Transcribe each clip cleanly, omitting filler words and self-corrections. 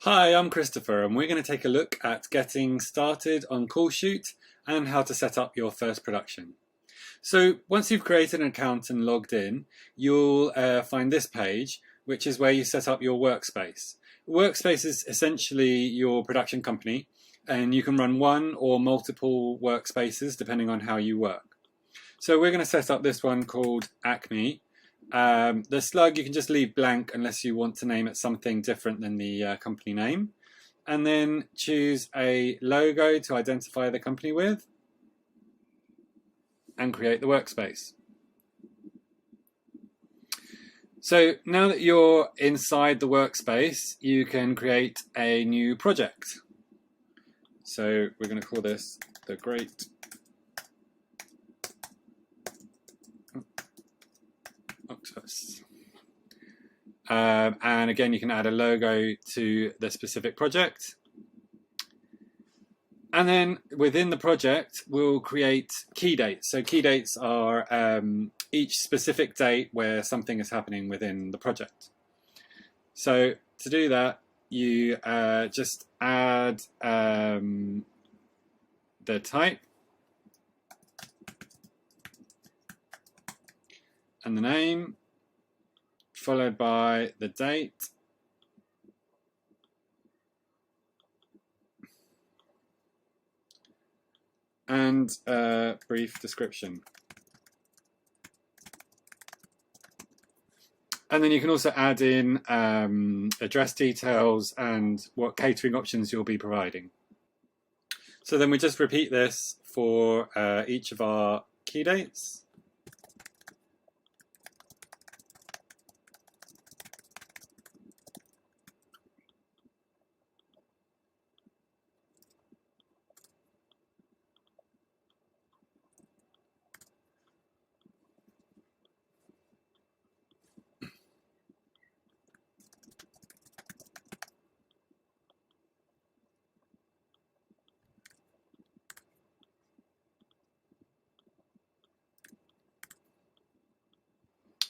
Hi, I'm Christopher, and we're going to take a look at getting started on CallShoot and how to set up your first production. So once you've created an account and logged in, you'll find this page, which is where you set up your workspace. Workspace is essentially your production company, and you can run one or multiple workspaces depending on how you work. So we're going to set up this one called Acme. The slug you can just leave blank unless you want to name it something different than the company name, and then choose a logo to identify the company with and create the workspace. So now that you're inside the workspace, you can create a new project. So we're going to call this the Great Octopus. And again, you can add a logo to the specific project. And then within the project, we'll create key dates. So key dates are each specific date where something is happening within the project. So to do that, you just add the type and the name, followed by the date, and a brief description. And then you can also add in address details and what catering options you'll be providing. So then we just repeat this for each of our key dates.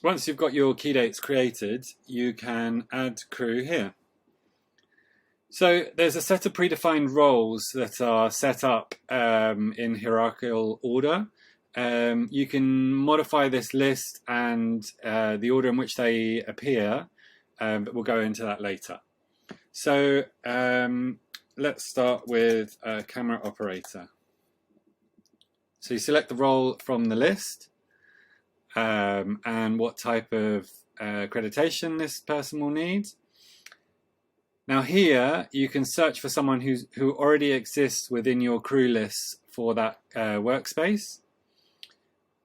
Once you've got your key dates created, you can add crew here. So there's a set of predefined roles that are set up in hierarchical order. You can modify this list and the order in which they appear, but we'll go into that later. So let's start with a camera operator. So you select the role from the list. And what type of accreditation this person will need. Now here you can search for someone who already exists within your crew list for that workspace,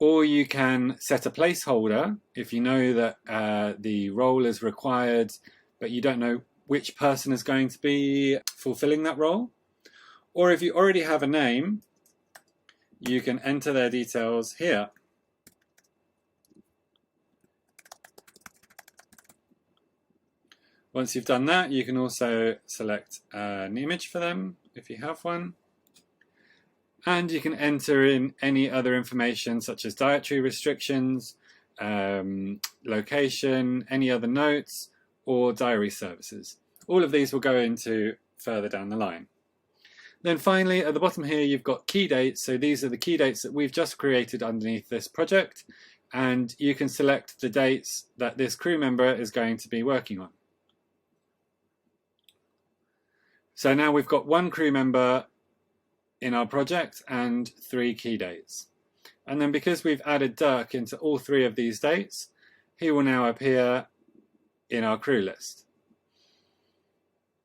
or you can set a placeholder if you know that the role is required but you don't know which person is going to be fulfilling that role, or if you already have a name, you can enter their details here. Once you've done that, you can also select an image for them if you have one. And you can enter in any other information such as dietary restrictions, location, any other notes, or diary services. All of these will go into further down the line. Then finally, at the bottom here, you've got key dates. So these are the key dates that we've just created underneath this project. And you can select the dates that this crew member is going to be working on. So now we've got one crew member in our project and 3 key dates. And then because we've added Dirk into all 3 of these dates, he will now appear in our crew list.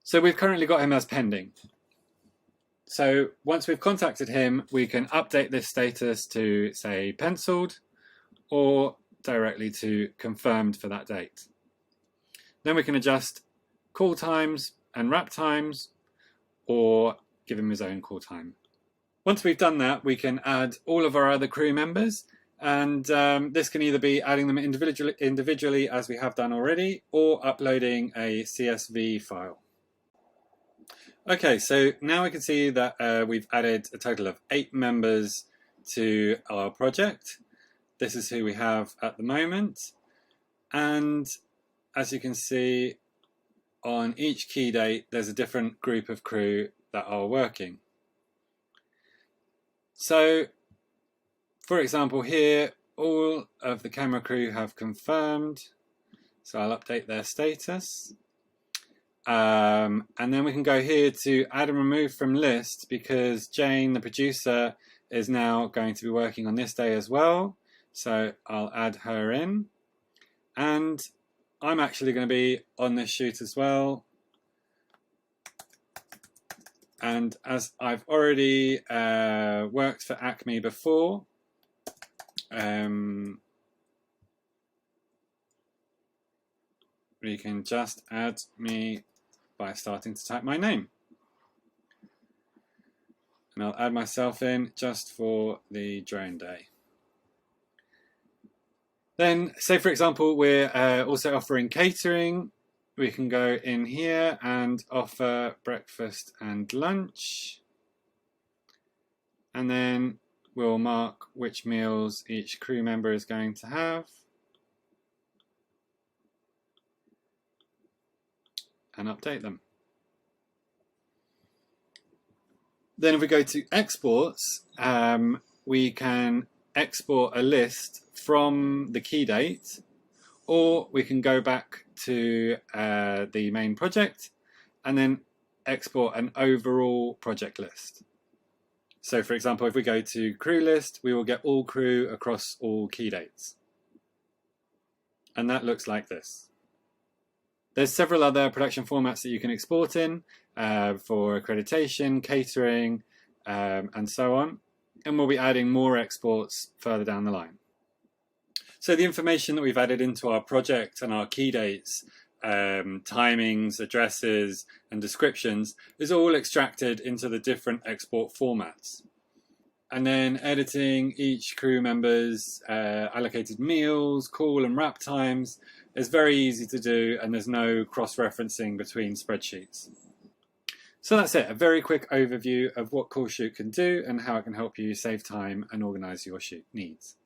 So we've currently got him as pending. So once we've contacted him, we can update this status to say penciled or directly to confirmed for that date. Then we can adjust call times and wrap times, or give him his own call time. Once we've done that, we can add all of our other crew members, and this can either be adding them individually as we have done already, or uploading a CSV file. Okay, so now we can see that we've added a total of 8 members to our project. This is who we have at the moment, and as you can see, on each key date there's a different group of crew that are working. So for example here, all of the camera crew have confirmed, so I'll update their status. And then we can go here to add and remove from list, because Jane, the producer, is now going to be working on this day as well. So I'll add her in. And I'm actually going to be on this shoot as well. And as I've already worked for Acme before, we can just add me by starting to type my name. And I'll add myself in just for the drone day. Then, say for example, we're also offering catering. We can go in here and offer breakfast and lunch. And then we'll mark which meals each crew member is going to have. And update them. Then if we go to exports, we can export a list from the key date, or we can go back to the main project and then export an overall project list. So for example, if we go to crew list, we will get all crew across all key dates. And that looks like this. There's several other production formats that you can export in for accreditation, catering, and so on. And we'll be adding more exports further down the line. So the information that we've added into our project and our key dates, timings, addresses, and descriptions is all extracted into the different export formats. And then editing each crew member's allocated meals, call and wrap times is very easy to do, and there's no cross-referencing between spreadsheets. So that's it, a very quick overview of what CallShoot can do and how it can help you save time and organise your shoot needs.